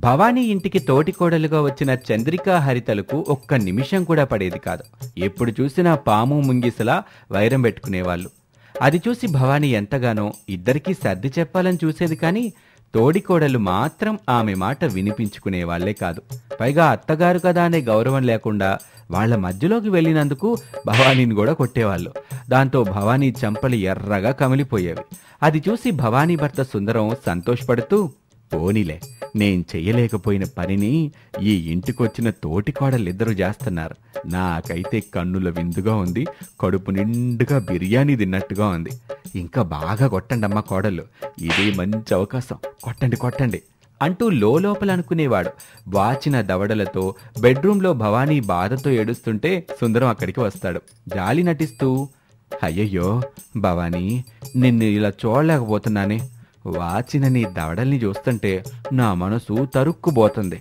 భవానీ ఇంటికి తోటికోడలుగా వచ్చిన చంద్రికా హరితలకు ఒక్క నిమిషం కూడా పడేది కాదు. ఎప్పుడు చూసినా పాము ముంగిసలా వైరం పెట్టుకునేవాళ్ళు. అది చూసి భవానీ ఎంతగానో ఇద్దరికీ సర్ది చెప్పాలని చూసేది, కానీ తోడికోడలు మాత్రం ఆమె మాట వినిపించుకునేవాళ్లే కాదు. పైగా అత్తగారు కదా అనే గౌరవం లేకుండా వాళ్ల మధ్యలోకి వెళ్ళినందుకు భవానీని కూడా కొట్టేవాళ్ళు. దాంతో భవానీ చెంపలు ఎర్రగా కమిలిపోయేవి. అది చూసి భవానీ భర్త సుందరం సంతోషపడుతూ, పోనీలే, నేను చెయ్యలేకపోయిన పనిని ఈ ఇంటికొచ్చిన తోటికోడలిద్దరూ చేస్తున్నారు. నాకైతే కన్నుల విందుగా ఉంది, కడుపు నిండుగా బిర్యానీ తిన్నట్టుగా ఉంది. ఇంకా బాగా కొట్టండమ్మా కోడళ్ళు, ఇదే మంచి అవకాశం, కొట్టండి కొట్టండి అంటూ లోపల అనుకునేవాడు. వాచిన దవడలతో బెడ్రూంలో భవానీ బాధతో ఏడుస్తుంటే సుందరం అక్కడికి వస్తాడు. జాలి నటిస్తూ, అయ్యయ్యో భవానీ, నిన్ను ఇలా చూడలేకపోతున్నానే. వాచిన నీ దవడల్ని చూస్తుంటే నా మనసు తరుక్కుపోతుంది.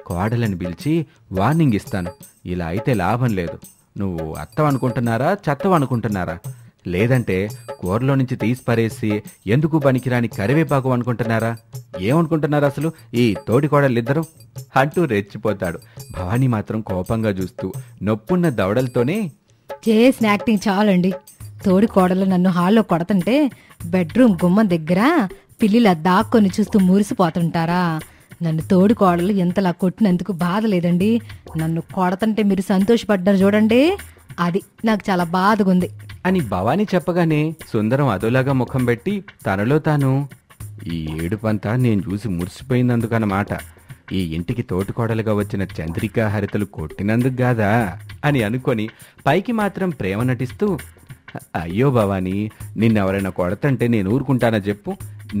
కోడలని పిలిచి వార్నింగ్ ఇస్తాను. ఇలా అయితే లాభం లేదు. నువ్వు అత్తవనుకుంటున్నారా చెత్తవనుకుంటున్నారా? లేదంటే కూరలో నుంచి తీసి పరేసి ఎందుకు పనికిరాని కరివేపాకు అనుకుంటున్నారా? ఏమనుకుంటున్నారు అసలు ఈ తోడికోడలిద్దరూ అంటూ రెచ్చిపోతాడు. భవానీ మాత్రం కోపంగా చూస్తూ నొప్పున్న దవడలతోనే, చేసిన యాక్టింగ్ చాలండి. తోడి కోడలు నన్ను హాల్లో కొడతంటే బెడ్రూమ్ గుమ్మం దగ్గర పిల్లిలా దాక్కొని చూస్తూ మురిసిపోతుంటారా? నన్ను తోడి కోడలు ఎంతలా కొట్టినందుకు బాధ లేదండి. నన్ను కొడతంటే మీరు సంతోషపడ్డారు చూడండి, అది నాకు చాలా బాధగుంది అని భవానీ చెప్పగానే సుందరం అదోలాగా ముఖం పెట్టి తనలో తాను, ఈ ఏడుపంతా నేను చూసి మురిసిపోయినందుకన్నమాట. ఈ ఇంటికి తోటికోడలుగా వచ్చిన చంద్రికా హరితలు కొట్టినందుకు కాదా అని అనుకొని పైకి మాత్రం ప్రేమ నటిస్తూ, అయ్యో భవానీ, నిన్నెవరైనా కొడతంటే నేను ఊరుకుంటానా చెప్పు?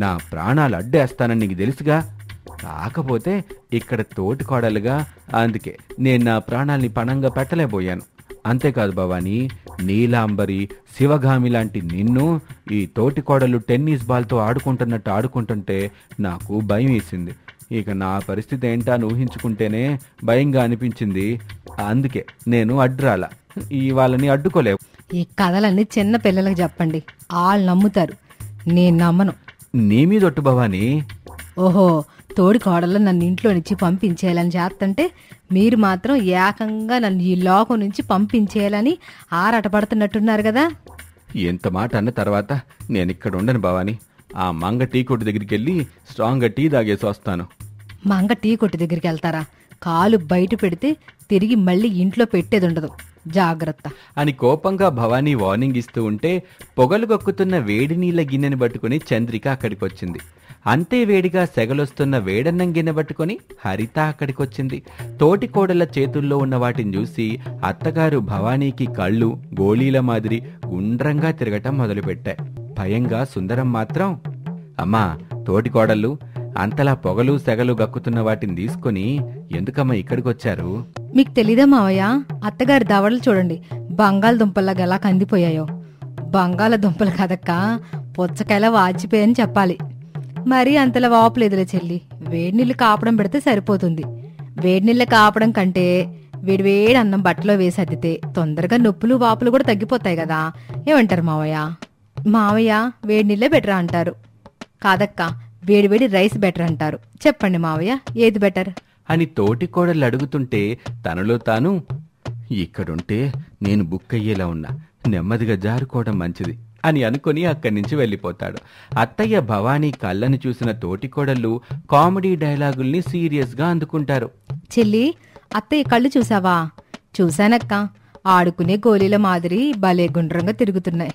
నా ప్రాణాలు అడ్డేస్తానని నీకు తెలుసుగా. కాకపోతే ఇక్కడ తోటికోడలుగా, అందుకే నేను నా ప్రాణాల్ని పణంగా పెట్టలేకపోయాను. అంతేకాదు భవానీ, నీలాంబరి, శివగామి లాంటి నిన్ను ఈ తోటికోడలు టెన్నిస్ బాల్తో ఆడుకుంటున్నట్టు ఆడుకుంటుంటే నాకు భయం వేసింది. ఇక నా పరిస్థితి ఏంటా అని ఊహించుకుంటేనే భయంగా అనిపించింది. అందుకే నేను అడ్డురాల, వాళ్ళని అడ్డుకోలేవు. ఈ కథలన్నీ చిన్న పిల్లలకు చెప్పండి, వాళ్ళు నమ్ముతారు, నేను నమ్మను. నీ మీదొట్టు భవానీ. ఓహో, తోడి కోడలు నన్ను ఇంట్లో నుంచి పంపించేయాలని చేస్తుంటే మీరు మాత్రం ఏకంగా నన్ను ఈ లోకం నుంచి పంపించేయాలని ఆరాటపడుతున్నట్టున్నారు కదా. ఎంత మాట అన్న తర్వాత నేను ఇక్కడ ఉండను భవానీ. ఆ మంగ టీ కొట్టు దగ్గరికి వెళ్ళి స్ట్రాంగ్గా టీ తాగేసి వస్తాను. మంగ టీ కొట్టు దగ్గరికి వెళ్తారా? కాలు బయట పెడితే తిరిగి మళ్ళీ ఇంట్లో పెట్టేది ఉండదు, జాగ్రత్త అని కోపంగా భవానీ వార్నింగ్ ఇస్తూ ఉంటే పొగలు గొక్కుతున్న వేడి నీళ్ల గిన్నెని పట్టుకుని చంద్రిక అక్కడికొచ్చింది. అంతే వేడిగా సెగలొస్తున్న వేడన్నం గిన్నె పట్టుకుని హరిత అక్కడికొచ్చింది. తోటి కోడళ్ల చేతుల్లో ఉన్న వాటిని చూసి అత్తగారు భవానీకి కళ్ళు గోళీల మాదిరి గుండ్రంగా తిరగటం మొదలుపెట్టాయి. భయంగా సుందరం మాత్రం, అమ్మా తోటి కోడళ్ళు, అంతలా పొగలు సెగలు గక్కుతున్న వాటిని తీసుకుని ఎందుకమ్మా ఇక్కడికొచ్చారు? మీకు తెలీదా మావయ్య, అత్తగారి దవడలు చూడండి బంగాళదుంపల్లాగా ఎలా కందిపోయాయో. బంగాళదుంపలు కదక్క, పుచ్చకాయలా వాచిపోయని చెప్పాలి. మరీ అంతలా వాపులేదులే చెల్లి, వేడినీళ్ళు కాపడం పెడితే సరిపోతుంది. వేడినీళ్ళు కాపడం కంటే వేడివేడి అన్నం బట్టలో వేసి అద్దితే తొందరగా నొప్పులు వాపులు కూడా తగ్గిపోతాయి కదా. ఏమంటారు మావయ్య? మావయ్య వేడినీళ్ళే బెటర్ అంటారు. కాదక్క, వేడివేడి రైస్ బెటర్ అంటారు. చెప్పండి మావయ్య, ఏది బెటర్ అని తోటి కోడళ్ళు అడుగుతుంటే తనలో తాను, ఇక్కడుంటే నేను బుక్ అయ్యేలా ఉన్నా, నెమ్మదిగా జారుకోవడం మంచిది అని అనుకుని అక్కడి నుంచి వెళ్ళిపోతాడు. అత్తయ్య భవానీ కళ్ళని చూసిన తోటికోడళ్ళు కామెడీ డైలాగుల్ని సీరియస్ గా అందుకుంటారు. చెల్లి, అత్తయ్య కళ్ళు చూసావా? చూశానక్క, ఆడుకునే గోళీల మాదిరి భలే గుండ్రంగా తిరుగుతున్నాయి.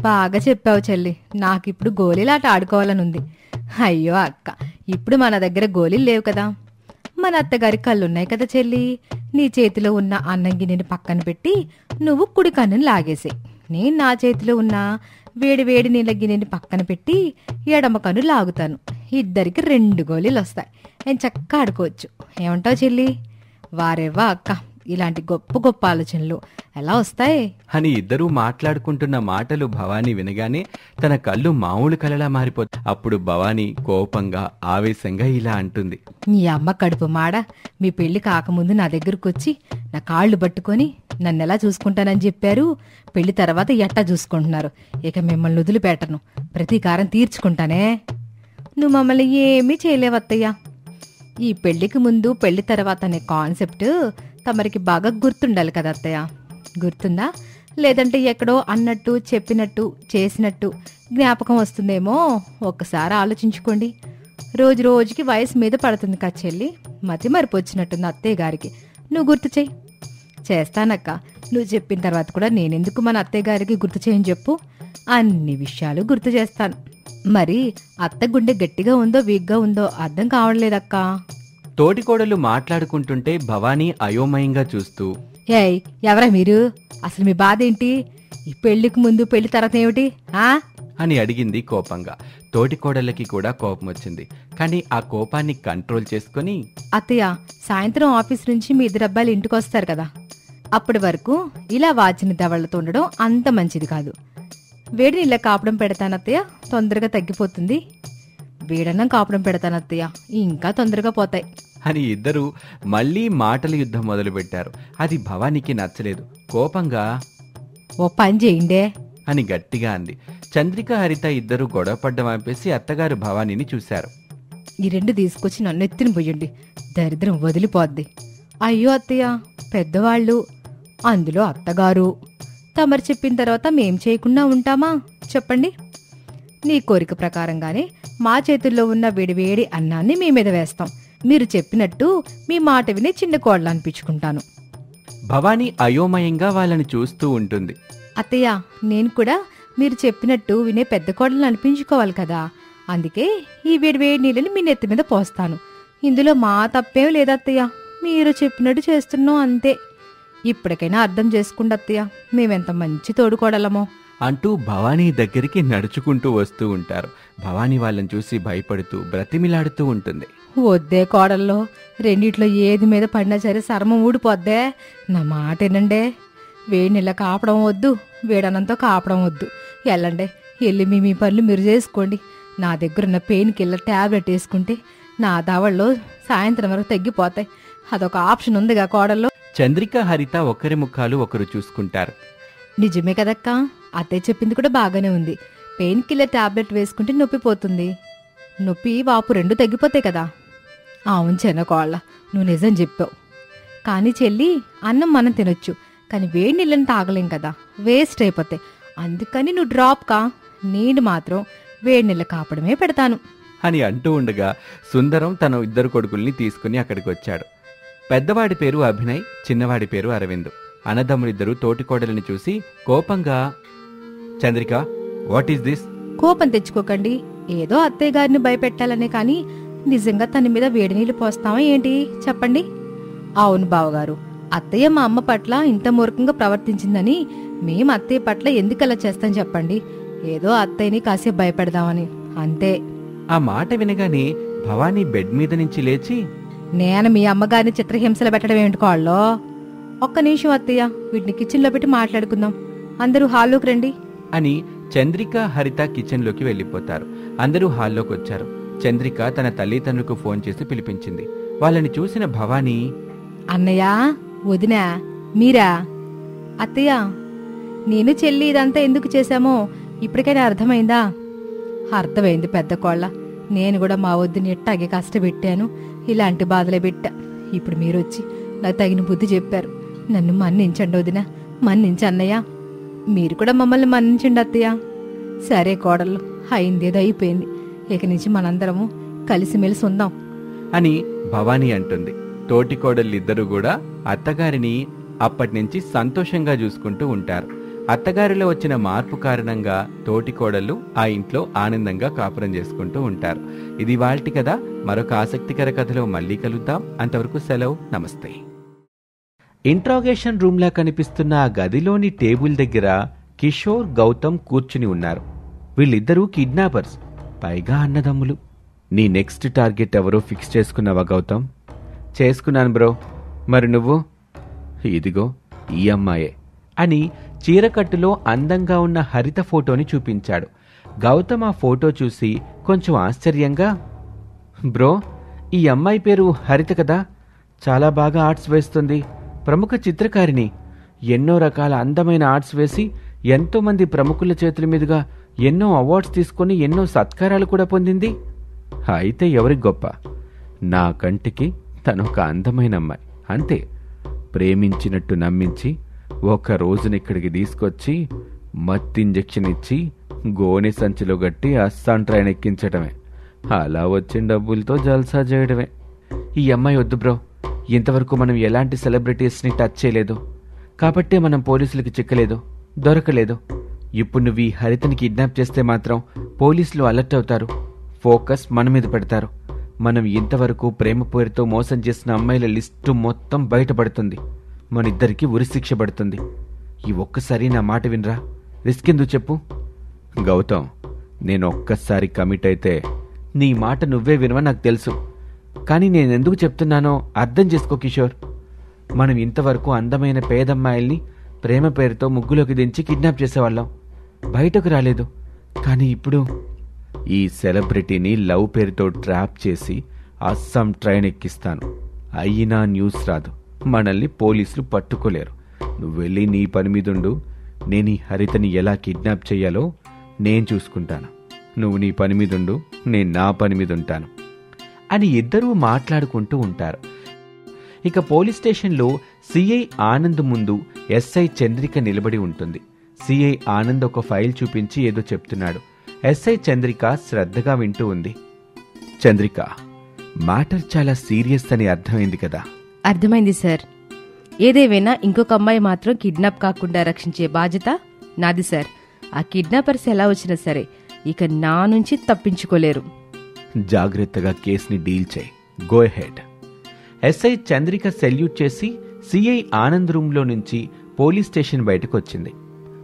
బాగా చెప్పావు చెల్లి, నాకిప్పుడు గోళీలాట ఆడుకోవాలనుంది. అయ్యో అక్క, ఇప్పుడు మన దగ్గర గోళీలు లేవు కదా. మన అత్తగారి కళ్ళున్నాయి కదా చెల్లి. నీ చేతిలో ఉన్న అన్నం గిన్నెని పక్కన పెట్టి నువ్వు కుడి కన్నుని లాగేసే. నేను నా చేతిలో ఉన్న వేడి వేడి నీళ్ళ గిన్నెని పక్కన పెట్టి ఎడమ కన్ను లాగుతాను. ఇద్దరికి 2 గోళీలు వస్తాయి. నేను చక్కగా ఆడుకోవచ్చు. ఏమంటావు చెల్లి? వారేవా అక్క, ఇలాంటి గొప్ప గొప్ప ఆలోచనలు ఎలా వస్తాయి అని ఇద్దరూ మాట్లాడుకుంటున్న మాటలు భవానీ వినగానే తన కళ్ళు మామూలు కలలా మారిపోతాయి. అప్పుడు భవానీ కోపంగా ఆవేశంగా ఇలా అంటుంది, నీ అమ్మ కడుపు మాడ, మీ పెళ్లి కాకముందు నా దగ్గరకు వచ్చి నా కాళ్ళు పట్టుకొని నన్నెలా చూసుకుంటానని చెప్పారు. పెళ్లి తర్వాత ఎట్టా చూసుకుంటున్నారు. ఇక మిమ్మల్ని వదిలిపెట్టను, ప్రతీకారం తీర్చుకుంటానే. నువ్వు మమ్మల్ని ఏమీ చేయలేవత్తయ్యా. ఈ పెళ్లికి ముందు పెళ్లి తర్వాత అనే కాన్సెప్ట్ తమరికి బాగా గుర్తుండాలి కదా అత్తయ్య. గుర్తుందా? లేదంటే ఎక్కడో అన్నట్టు, చెప్పినట్టు, చేసినట్టు జ్ఞాపకం వస్తుందేమో. ఒక్కసారి ఆలోచించుకోండి. రోజు రోజుకి వయసు మీద పడుతుంది కదా చెల్లి. మతి మరిపొచ్చినట్టుంది అత్తయ్య గారికి. నువ్వు గుర్తు చెయ్యి. చేస్తానక్క. నువ్వు చెప్పిన తర్వాత కూడా నేనెందుకు మన అత్తయ్య గారికి గుర్తు చేయని చెప్పు. అన్ని విషయాలు గుర్తు చేస్తాను. మరి అత్త గుండె గట్టిగా ఉందో వీక్గా ఉందో అర్థం కావట్లేదక్కా. తోటికోడలు మాట్లాడుకుంటుంటే భవానీ అయోమయంగా చూస్తూ, ఏయ్, ఎవరా మీరు? అసలు మీ బాధ ఏంటి? ఈ పెళ్లికి ముందు పెళ్లి తర్వాత ఏమిటి అని అడిగింది కోపంగా. తోటికోడళ్ళకి కూడా కోపం వచ్చింది. కానీ ఆ కోపాన్ని కంట్రోల్ చేసుకుని, అత్తయ్య, సాయంత్రం ఆఫీస్ నుంచి మీ ఇద్దరు అబ్బాయిలు ఇంటికి వస్తారు కదా, అప్పటి వరకు ఇలా వాచిన దవళ్లతో ఉండడం అంత మంచిది కాదు. వేడి నీళ్ళ కాపడం పెడతానత్తయ్య, తొందరగా తగ్గిపోతుంది. వేడన్నం కాపడం పెడతానత్తయ్య, ఇంకా తొందరగా పోతాయి అని ఇద్దరూ మళ్లీ మాటల యుద్ధం మొదలుపెట్టారు. అది భవానీకి నచ్చలేదు. కోపంగా, ఓ పని చేయండే అని గట్టిగా అంది. చంద్రిక, హరిత ఇద్దరూ గొడవపడ్డం ఆపేసి అత్తగారు భవానీని చూశారు. ఈ రెండు తీసుకొచ్చి నన్ను ఎత్తిన పోయండి, దరిద్రం వదిలిపోద్ది. అయ్యో అత్తయ్య, పెద్దవాళ్ళు, అందులో అత్తగారు. తమరు చెప్పిన తర్వాత మేం చేయకుండా ఉంటామా చెప్పండి? నీ కోరిక ప్రకారంగానే మా చేతుల్లో ఉన్న వేడివేడి అన్నాన్ని మీ మీద వేస్తాం. మీరు చెప్పినట్టు మీ మాట విని చిన్న కోడలు అనిపించుకుంటాను. భవానీ అయోమయంగా వాళ్ళని చూస్తూ ఉంటుంది. అత్తయ్య, నేను కూడా మీరు చెప్పినట్టు వినే పెద్ద కోడలను అనిపించుకోవాలి కదా, అందుకే ఈ వేడివేడి నీళ్ళని మీ నెత్తి మీద పోస్తాను. ఇందులో మా తప్పేం లేదత్తయ్య, మీరు చెప్పినట్టు చేస్తున్నాం అంతే. ఇప్పటికైనా అర్థం చేసుకోండి అత్తయ్య, మేమెంత మంచి తోడుకోడలమో అంటూ భవానీ దగ్గరికి నడుచుకుంటూ వస్తూ ఉంటారు. భవానీ వాళ్ళని చూసి భయపడుతూ బ్రతిమిలాడుతూ ఉంటుంది. వద్దే కోడల్లో, రెండిట్లో ఏది మీద పడినా సరే చర్మం ఊడిపోద్దే. నా మాట ఏనండే. వేడి నీళ్ళ కాపడం వద్దు, వేడనంతో కాపడం వద్దు. వెళ్ళండి, వెళ్ళి మీ పనులు మీరు చేసుకోండి. నా దగ్గరున్న పెయిన్ కిల్లర్ ట్యాబ్లెట్ వేసుకుంటే నా దావల్లో సాయంత్రం వరకు తగ్గిపోతాయి. అదొక ఆప్షన్ ఉందిగా కోడల్లో. చంద్రిక, హరిత ఒకరి ముఖాలు ఒకరు చూసుకుంటారు. నిజమే కదక్కా, అత్తయ్య చెప్పింది కూడా బాగానే ఉంది. పెయిన్ కిల్లర్ ట్యాబ్లెట్ వేసుకుంటే నొప్పి పోతుంది. నొప్పి, వాపు రెండు తగ్గిపోతాయి కదా. అవును చిన్న కోళ్ళ, నువ్వు నిజం చెప్పావు. కానీ చెల్లి, అన్నం మనం తినొచ్చు, కానీ వేడి నీళ్ళని తాగలేం కదా, వేస్ట్ అయిపోతాయి. అందుకని నువ్వు డ్రాప్ కా, నేను మాత్రం వేడి నీళ్ళ కాపడమే పెడతాను అని అంటూ ఉండగా సుందరం తన ఇద్దరు కొడుకుల్ని తీసుకుని అక్కడికి వచ్చాడు. పెద్దవాడి పేరు అభినయ్, చిన్నవాడి పేరు అరవింద్. అన్నదమ్ములిద్దరూ తోటికోడలిని చూసి కోపంగా, చంద్రిక, వాట్ ఈస్ దిస్? కోపం తెచ్చుకోకండి. ఏదో అత్తయ్య గారిని భయపెట్టాలనే కానీ నిజంగా తన మీద వేడి నీళ్ళు పోస్తావా ఏంటి చెప్పండి? అవును బావగారు, అత్తయ్య మా అమ్మ పట్ల ఇంత మూర్ఖంగా ప్రవర్తించిందని మేం అత్తయ్య పట్ల ఎందుకలా చేస్తాం చెప్పండి? ఏదో అత్తయ్యని కాసేపు భయపెడదామని అంతే. ఆ మాట వినగానే భవానీ బెడ్ మీద నుంచి లేచి, నేను మీ అమ్మగారిని చిత్రహింసలు పెట్టడం ఏమిటికోళ్ళో? ఒక్క నిమిషం అత్తయ్య, వీటిని కిచెన్లో పెట్టి మాట్లాడుకుందాం. అందరూ హాల్లోకి రండి అని చంద్రిక, హరిత కిచెన్లోకి వెళ్ళిపోతారు. అందరూ హాల్లోకి వచ్చారు. చంద్రిక తన తల్లిదండ్రులకు ఫోన్ చేసి పిలిపించింది. వాళ్ళని చూసిన భవానీ, అన్నయ్య, వదినా, మీరా? అత్తయ్య, నేను చెల్లి ఇదంతా ఎందుకు చేశామో ఇప్పటికైనా అర్థమైందా? అర్థమైంది పెద్ద కోళ్ళ. నేను కూడా మా వద్దుని ఎట్టాగే కష్టపెట్టాను, ఇలాంటి బాధలే పెట్టా. ఇప్పుడు మీరొచ్చి నాకు తగిన బుద్ధి చెప్పారు. నన్ను మన్నించండి వదినా, మన్నించి అన్నయ్య. మీరు కూడా మమ్మల్ని మన్నించండి అత్తయ్య. సరే కోడళ్ళు, అయిందేదో అయిపోయింది. ఇక నుంచి మనందరము కలిసిమెలిసి ఉందాం అని భవానీ అంటుంది. తోటికోడళ్ళిద్దరూ కూడా అత్తగారిని అప్పటినుంచి సంతోషంగా చూసుకుంటూ ఉంటారు. అత్తగారిలో వచ్చిన మార్పు కారణంగా తోటికోడళ్ళు ఆ ఇంట్లో ఆనందంగా కాపురం చేసుకుంటూ ఉంటారు. ఇది వాల్టి కథ. మరొక ఆసక్తికర కథలో మళ్ళీ కలుద్దాం. అంతవరకు సెలవు, నమస్తే. ఇంట్రాగేషన్ రూమ్లా కనిపిస్తున్న ఆ గదిలోని టేబుల్ దగ్గర కిషోర్, గౌతమ్ కూర్చుని ఉన్నారు. వీళ్ళిద్దరూ కిడ్నాపర్స్, పైగా అన్నదమ్ములు. నీ నెక్స్ట్ టార్గెట్ ఎవరో ఫిక్స్ చేసుకున్నావా గౌతమ్? చేసుకున్నాను బ్రో. మరి నువ్వు? ఇదిగో ఈ అమ్మాయే అని చీరకట్టులో అందంగా ఉన్న హరిత ఫోటోని చూపించాడు. గౌతమ్ ఆ ఫోటో చూసి కొంచెం ఆశ్చర్యంగా, బ్రో, ఈ అమ్మాయి పేరు హరిత కదా? చాలా బాగా ఆర్ట్స్ వేస్తుంది, ప్రముఖ చిత్రకారిణి. ఎన్నో రకాల అందమైన ఆర్ట్స్ వేసి ఎంతోమంది ప్రముఖుల చేతుల మీదుగా ఎన్నో అవార్డ్స్ తీసుకొని ఎన్నో సత్కారాలు కూడా పొందింది. అయితే ఎవరికి గొప్ప? నా కంటికి తనొక అందమైన అమ్మాయి, అంతే. ప్రేమించినట్టు నమ్మించి ఒక రోజున ఇక్కడికి తీసుకొచ్చి మత్తు ఇంజెక్షన్ ఇచ్చి గోనె సంచిలో గట్టి అస్సాం ట్రైన్ ఎక్కించడమే. అలా వచ్చిన డబ్బులతో జల్సా చేయడమే. ఈ అమ్మాయి వద్దు బ్రో. ఇంతవరకు మనం ఎలాంటి సెలబ్రిటీస్ని టచ్ చేయలేదు కాబట్టే మనం పోలీసులకి చిక్కలేదు, దొరకలేదు. ఇప్పుడు నువ్వు ఈ హరితని కిడ్నాప్ చేస్తే మాత్రం పోలీసులు అలర్ట్ అవుతారు, ఫోకస్ మన మీద పెడతారు. మనం ఇంతవరకు ప్రేమ పేరుతో మోసం చేసిన అమ్మాయిల లిస్టు మొత్తం బయటపడుతుంది. మనిద్దరికీ ఉరిశిక్ష పడుతుంది. ఈ ఒక్కసారి నా మాట వినరా, రిస్క్ ఎందుకు చెప్పు. గౌతమ్, నేను ఒక్కసారి కమిట్ అయితే నీ మాట నువ్వే వినవని నాకు తెలుసు. కానీ నేనెందుకు చెప్తున్నానో అర్థం చేసుకో కిషోర్. మనం ఇంతవరకు అందమైన పేదమ్మాయిల్ని ప్రేమ పేరుతో ముగ్గులోకి దించి కిడ్నాప్ చేసేవాళ్ళం, బయటకు రాలేదు. కానీ ఇప్పుడు ఈ సెలబ్రిటీని లవ్ పేరుతో ట్రాప్ చేసి అస్సాం ట్రైన్ ఎక్కిస్తాను. అయినా న్యూస్ రాదు, మనల్ని పోలీసులు పట్టుకోలేరు. నువ్వు వెళ్ళి నీ పని మీదుండు. నేను ఈ హరితని ఎలా కిడ్నాప్ చెయ్యాలో నేను చూసుకుంటాను. నువ్వు నీ పని మీదుండు, నేను నా పని మీద ఉంటాను అని ఇద్దరూ మాట్లాడుకుంటూ ఉంటారు. ఇక పోలీస్ స్టేషన్లో సిఐ ఆనంద్ ముందు ఎస్ఐ చంద్రిక నిలబడి ఉంటుంది. సిఐ ఆనంద్ ఒక ఫైల్ చూపించి ఏదో చెప్తున్నాడు. ఎస్ఐ చంద్రిక శ్రద్ధగా వింటూ ఉంది. చంద్రిక, మ్యాటర్ చాలా సీరియస్ అని అర్థమైంది కదా? అర్థమైంది సార్. ఏదేవైనా ఇంకొక అమ్మాయి మాత్రం కిడ్నాప్ కాకుండా రక్షించే బాధ్యత నాది సార్. ఆ కిడ్నాపర్స్ ఎలా వచ్చినా సరే ఇక నా నుంచి తప్పించుకోలేరు. జాగ్రత్తగా కేసుని డీల్ చేయి. Go head. SI Chandrika salute చేసి సిఐ ఆనంద్ రూంలో నుంచి పోలీస్ స్టేషన్ బయటకు వచ్చింది.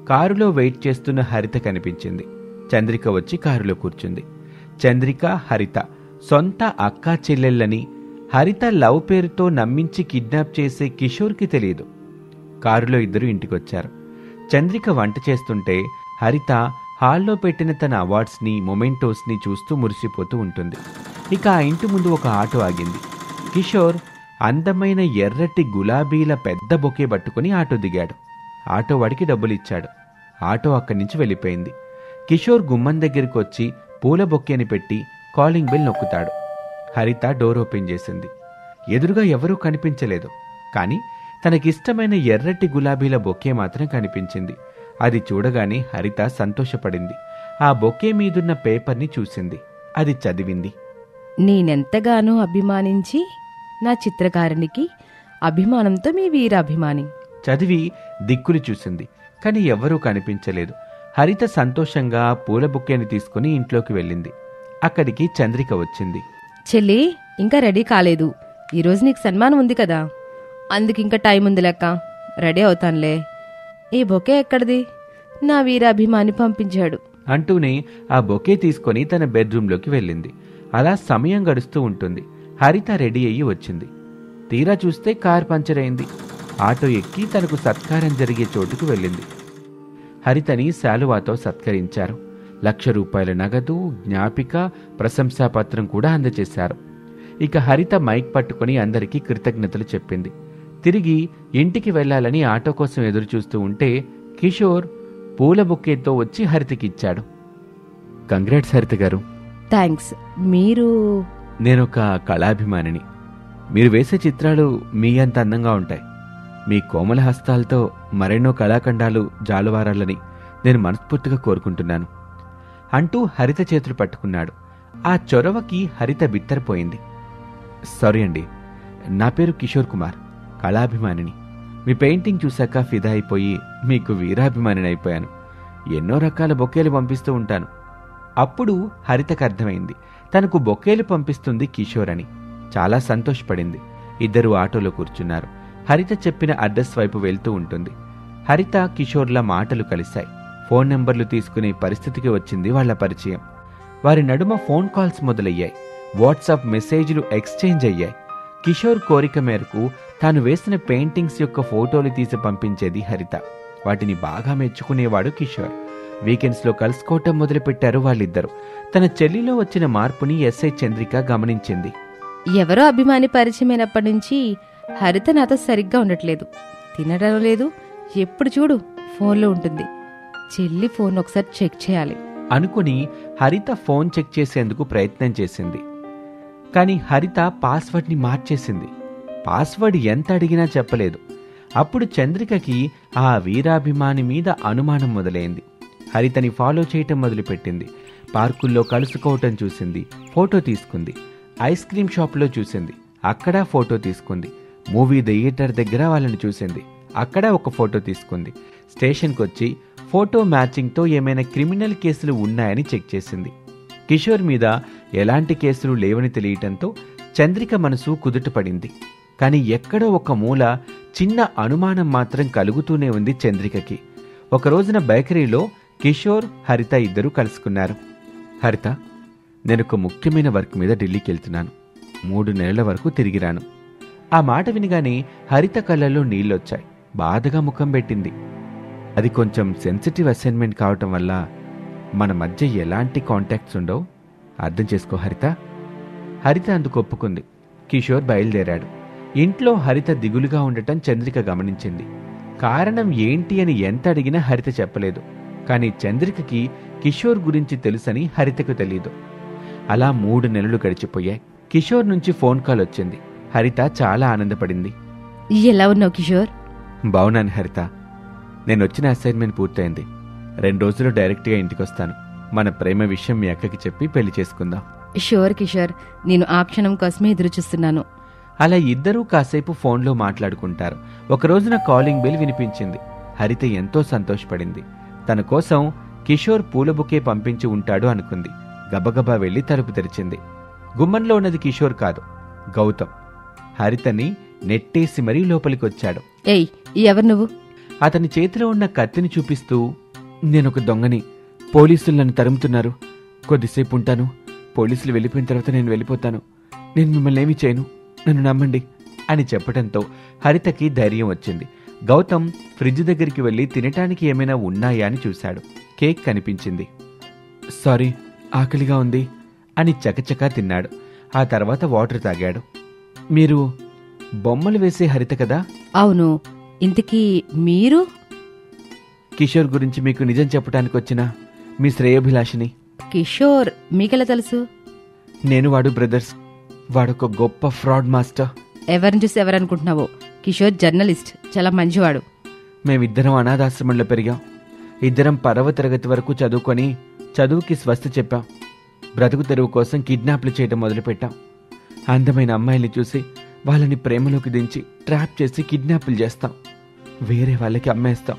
కారులో వెయిట్ చేస్తున్న హరిత కనిపించింది. చంద్రిక వచ్చి కారులో కూర్చుంది. చంద్రిక, హరిత సొంత అక్కా చెల్లెళ్ళని హరిత లవ్ పేరుతో నమ్మించి కిడ్నాప్ చేసే కిషోర్కి తెలియదు. కారులో ఇద్దరు ఇంటికొచ్చారు. చంద్రిక వంట చేస్తుంటే హరిత హాల్లో పెట్టిన తన అవార్డ్స్ని, మొమెంటోస్ని చూస్తూ మురిసిపోతూ ఉంటుంది. ఇక ఆ ఇంటి ముందు ఒక ఆటో ఆగింది. కిషోర్ అందమైన ఎర్రటి గులాబీల పెద్ద బొకే పట్టుకుని ఆటో దిగాడు. ఆటో వాడికి డబ్బులిచ్చాడు. ఆటో అక్కడి నుంచి వెళ్ళిపోయింది. కిషోర్ గుమ్మం దగ్గరికి వచ్చి పూల బొకేని పెట్టి కాలింగ్ బెల్ నొక్కుతాడు. హరిత డోర్ ఓపెన్ చేసింది. ఎదురుగా ఎవరూ కనిపించలేదు. కానీ తనకిష్టమైన ఎర్రటి గులాబీల బొకే మాత్రం కనిపించింది. అది చూడగానే హరిత సంతోషపడింది. ఆ బొకే మీదున్న పేపర్ని చూసింది. అది చదివింది. నేనెంతగానో అభిమానించి నా చిత్రకారునికి అభిమానంతో మీ వీరాభిమాని. చదివి దిక్కులు చూసింది. కానీ ఎవ్వరూ కనిపించలేదు. హరిత సంతోషంగా పూల బొకేని తీసుకుని ఇంట్లోకి వెళ్ళింది. అక్కడికి చంద్రిక వచ్చింది. చెల్లి, ఇంకా రెడీ కాలేదు. ఈరోజు నీకు సన్మానం ఉంది కదా, అందుకింకా టైం ఉంది లెక్క. రెడీ అవుతానులే. ఈ బొకే ఎక్కడిది? నా వీరాభిమాని పంపించాడు అంటూనే ఆ బొకే తీసుకొని తన బెడ్రూంలోకి వెళ్ళింది. అలా సమయం గడుస్తూ ఉంటుంది. హరిత రెడీ అయ్యి వచ్చింది. తీరా చూస్తే కార్ పంచర్ అయింది. ఆటో ఎక్కి తనకు సత్కారం జరిగే చోటుకు వెళ్ళింది. హరితని శాలువాతో సత్కరించారు. 1,00,000 రూపాయల నగదు, జ్ఞాపిక, ప్రశంసాపత్రం కూడా అందజేశారు. ఇక హరిత మైక్ పట్టుకుని అందరికీ కృతజ్ఞతలు చెప్పింది. తిరిగి ఇంటికి వెళ్లాలని ఆటో కోసం ఎదురుచూస్తూ ఉంటే కిషోర్ పూల బొకేతో వచ్చి హరితకిచ్చాడు. కంగ్రాట్స్ హరిత గారు. థ్యాంక్స్. మీరు? నేనొక కళాభిమానిని. మీరు వేసే చిత్రాలు మీ అంత అందంగా ఉంటాయి. మీ కోమల హస్తాలతో మరెన్నో కళాఖండాలు జాలువారాలని నేను మనస్ఫూర్తిగా కోరుకుంటున్నాను అంటూ హరిత చేతులు పట్టుకున్నాడు. ఆ చొరవకి హరిత బిత్తరపోయింది. సారీ అండి, నా పేరు కిషోర్ కుమార్, కళాభిమానిని. మీ పెయింటింగ్ చూశాక ఫిదా అయిపోయి మీకు వీరాభిమానిని అయిపోయాను. ఎన్నో రకాల బొకేలు పంపిస్తూ ఉంటాను. అప్పుడు హరితకు అర్థమైంది తనకు బొకేలు పంపిస్తుంది కిషోర్ అని. చాలా సంతోషపడింది. ఇద్దరు ఆటోలో కూర్చున్నారు. హరిత చెప్పిన అడ్రస్ వైపు వెళ్తూ ఉంటుంది. హరిత, కిషోర్ల మాటలు కలిశాయి. ఫోన్ నెంబర్లు తీసుకునే పరిస్థితికి వచ్చింది వాళ్ల పరిచయం. వారి నడుమ ఫోన్ కాల్స్ మొదలయ్యాయి. వాట్సాప్ మెసేజ్లు ఎక్స్చేంజ్ అయ్యాయి. కిషోర్ కోరిక మేరకు తాను వేసిన పెయింటింగ్స్ యొక్క ఫోటోలు తీసి పంపించేది హరిత. వాటిని బాగా మెచ్చుకునేవాడు కిషోర్. వీకెండ్స్లో కలుసుకోవటం మొదలుపెట్టారు వాళ్ళిద్దరూ. తన చెల్లిలో వచ్చిన మార్పుని ఎస్ఐ చంద్రిక గమనించింది. ఎవరో అభిమాని పరిచయమైనప్పటి నుంచి హరిత నాతో సరిగ్గా ఉండట్లేదు. తినడం లేదు, ఎప్పుడు చూడు ఫోన్లో ఉంటుంది. చెల్లి ఫోన్ ఒకసారి చెక్ చేయాలి అనుకుని హరిత ఫోన్ చెక్ చేసేందుకు ప్రయత్నం చేసింది. కానీ హరిత పాస్వర్డ్ని మార్చేసింది. పాస్వర్డ్ ఎంత అడిగినా చెప్పలేదు. అప్పుడు చంద్రికకి ఆ వీరాభిమాని మీద అనుమానం మొదలైంది. హరితని ఫాలో చేయటం మొదలుపెట్టింది. పార్కుల్లో కలుసుకోవటం చూసింది, ఫోటో తీసుకుంది. ఐస్ క్రీమ్ షాప్లో చూసింది, అక్కడ ఫోటో తీసుకుంది. మూవీ థియేటర్ దగ్గర వాళ్ళని చూసింది, అక్కడ ఒక ఫోటో తీసుకుంది. స్టేషన్కి వచ్చి ఫోటో మ్యాచింగ్తో ఏమైనా క్రిమినల్ కేసులు ఉన్నాయని చెక్ చేసింది. కిషోర్ మీద ఎలాంటి కేసులు లేవని తెలియటంతో చంద్రిక మనసు కుదుటపడింది. కానీ ఎక్కడో ఒక మూల చిన్న అనుమానం మాత్రం కలుగుతూనే ఉంది చంద్రికకి. ఒక రోజున బేకరీలో కిషోర్, హరిత ఇద్దరూ కలుసుకున్నారు. హరిత, నేను ఒక ముఖ్యమైన వర్క్ మీద ఢిల్లీకి వెళ్తున్నాను. 3 నెలల వరకు తిరిగి రాను. ఆ మాట వినగానే హరిత కళ్ళల్లో నీళ్ళొచ్చాయి. బాధగా ముఖం పెట్టింది. అది కొంచెం సెన్సిటివ్ అసైన్మెంట్ కావటం వల్ల మన మధ్య ఎలాంటి కాంటాక్ట్స్ ఉండవు. అర్థం చేసుకో హరిత. హరిత అందుకు ఒప్పుకుంది. కిషోర్ బయలుదేరాడు. ఇంట్లో హరిత దిగులుగా ఉండటం చంద్రిక గమనించింది. కారణం ఏంటి అని ఎంత అడిగినా హరిత చెప్పలేదు. కానీ చంద్రికకి కిషోర్ గురించి తెలుసని హరితకు తెలీదు. అలా 3 నెలలు గడిచిపోయాయి. కిషోర్ నుంచి ఫోన్ కాల్ వచ్చింది. హరిత చాలా ఆనందపడింది. ఎలా ఉన్నావు కిషోర్? బావున్నాను హరిత. నేనొచ్చిన అసైన్మెంట్ పూర్తయింది. 2 రోజుల్లో డైరెక్ట్గా ఇంటికొస్తాను. మన ప్రేమ విషయం మీ అక్కకి చెప్పి పెళ్లి చేసుకుందాం. షూర్ కిషోర్, నేను ఆ క్షణం కోసమే ఎదురు చూస్తున్నాను. అలా ఇద్దరూ కాసేపు ఫోన్లో మాట్లాడుకుంటారు. ఒక రోజున కాలింగ్ బెల్ వినిపించింది. హరిత ఎంతో సంతోషపడింది. తన కోసం కిషోర్ పూల బుకే పంపించి ఉంటాడు అనుకుంది. గబగబా వెళ్లి తలుపు తెరిచింది. గుమ్మంలో ఉన్నది కిషోర్ కాదు, గౌతమ్. హరితని నెట్టేసి మరీ లోపలికొచ్చాడు. ఏయ్, ఎవరు నువ్వు? అతని చేతిలో ఉన్న కత్తిని చూపిస్తూ, నేనొక దొంగని. పోలీసులు నన్ను తరుముతున్నారు. కొద్దిసేపు ఉంటాను. పోలీసులు వెళ్ళిపోయిన తర్వాత నేను వెళ్ళిపోతాను. నేను మిమ్మల్ని ఏమీ చేయను, నన్ను నమ్మండి అని చెప్పడంతో హరితకి ధైర్యం వచ్చింది. గౌతమ్ ఫ్రిడ్జ్ దగ్గరికి వెళ్లి తినటానికి ఏమైనా ఉన్నాయా అని చూశాడు. కేక్ కనిపించింది. సారీ, ఆకలిగా ఉంది అని చకచకా తిన్నాడు. ఆ తర్వాత వాటర్ తాగాడు. మీరు బొమ్మలు వేసే హరిత కదా? అవును. ఇంతకీ మీరు? కిషోర్ గురించి మీకు నిజం చెప్పడానికి వచ్చిన మీ శ్రేయోభిలాషిని. కిషోర్ మీకెలా తెలుసు? నేను వాడు బ్రదర్స్. వాడొక గొప్ప ఫ్రాడ్ మాస్టర్. ఎవరిని చూసి ఎవరనుకుంటున్నావో? కిషోర్ జర్నలిస్ట్, చాలా మంచివాడు. మేమిద్దరం అనాథాశ్రమంలో పెరిగాం. ఇద్దరం 10వ తరగతి వరకు చదువుకొని చదువుకి స్వస్తి చెప్పాం. బ్రతుకు తెరువు కోసం కిడ్నాప్లు చేయడం మొదలుపెట్టాం. అందమైన అమ్మాయిల్ని చూసి వాళ్ళని ప్రేమలోకి దించి ట్రాప్ చేసి కిడ్నాప్లు చేస్తాం. వేరే వాళ్ళకి అమ్మేస్తాం.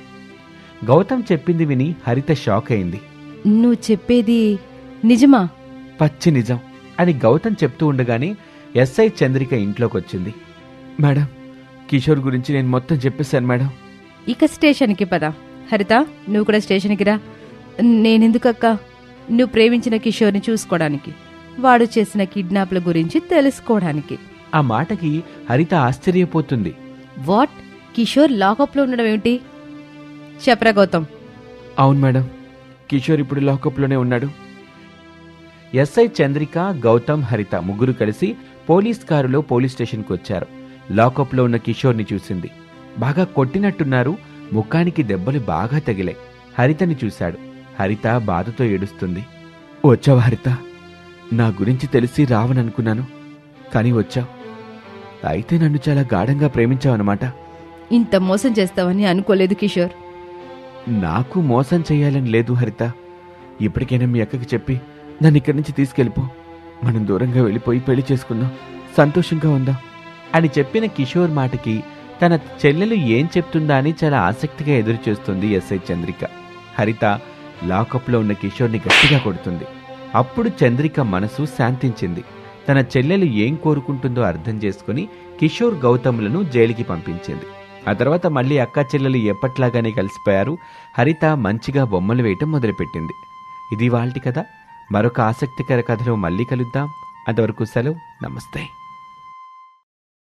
గౌతమ్ చెప్పింది విని హరిత షాక్ అయింది. నువ్వు చెప్పేది నిజమా? పచ్చి నిజం అని గౌతమ్ చెప్తూ ఉండగానే ఎస్ఐ చంద్రిక ఇంట్లోకొచ్చింది. మేడం, కిషోర్ గురించి నేను మొత్తం చెప్పేశాను మేడం. ఇక స్టేషన్కి పద. హరిత, నువ్వు కూడా స్టేషన్కి రా. నేనెందుకక్క? నువ్వు ప్రేమించిన కిషోర్ని చూసుకోవడానికి, వాడు చేసిన కిడ్నాప్ల గురించి తెలుసుకోవడానికి. ఆ మాటకి హరిత ఆశ్చర్యపోతుంది. వాట్? కిషోర్ లాకప్లో ఉండడం ఏమిటి? చెప్పరా గౌతమ్. అవును మేడం, కిషోర్ ఇప్పుడు లాకప్లోనే ఉన్నాడు. ఎస్ఐ చంద్రిక, గౌతమ్, హరిత ముగ్గురు కలిసి పోలీస్ కారులో పోలీస్ స్టేషన్కి వచ్చారు. లాకప్లో ఉన్న కిషోర్ని చూసింది. బాగా కొట్టినట్టున్నారు. ముఖానికి దెబ్బలు బాగా తగిలాయి. హరితని చూశాడు. హరిత బాధతో ఏడుస్తుంది. వచ్చావా హరిత? నా గురించి తెలిసి రావననుకున్నాను, కానీ వచ్చావు. అయితే నన్ను చాలా గాఢంగా ప్రేమించావన్నమాట. ఇంత మోసం చేస్తావని అనుకోలేదు కిషోర్. నాకు మోసం చెయ్యాలని లేదు హరిత. ఇప్పటికైనా మీ అక్కకి చెప్పి నన్ను ఇక్కడి నుంచి తీసుకెళ్ళిపో. మనం దూరంగా వెళ్ళిపోయి పెళ్లి చేసుకుందాం, సంతోషంగా ఉందాం అని చెప్పిన కిషోర్ మాటకి తన చెల్లెలు ఏం చెప్తుందా అని చాలా ఆసక్తిగా ఎదురు చూస్తుంది ఎస్ఐ చంద్రిక. హరిత లాకప్లో ఉన్న కిషోర్ని గట్టిగా కొడుతుంది. అప్పుడు చంద్రిక మనసు శాంతించింది. తన చెల్లెలు ఏం కోరుకుంటుందో అర్థం చేసుకుని కిషోర్, గౌతమ్లను జైలుకి పంపించింది. ఆ తర్వాత మళ్ళీ అక్కా చెల్లెలు ఎప్పట్లాగానే కలిసిపోయారు. హరిత మంచిగా బొమ్మలు వేయటం మొదలుపెట్టింది. ఇది ఇవాల్టి కథ. మరొక ఆసక్తికర కథలో మళ్ళీ కలుద్దాం. అంతవరకు సెలవు. నమస్తే.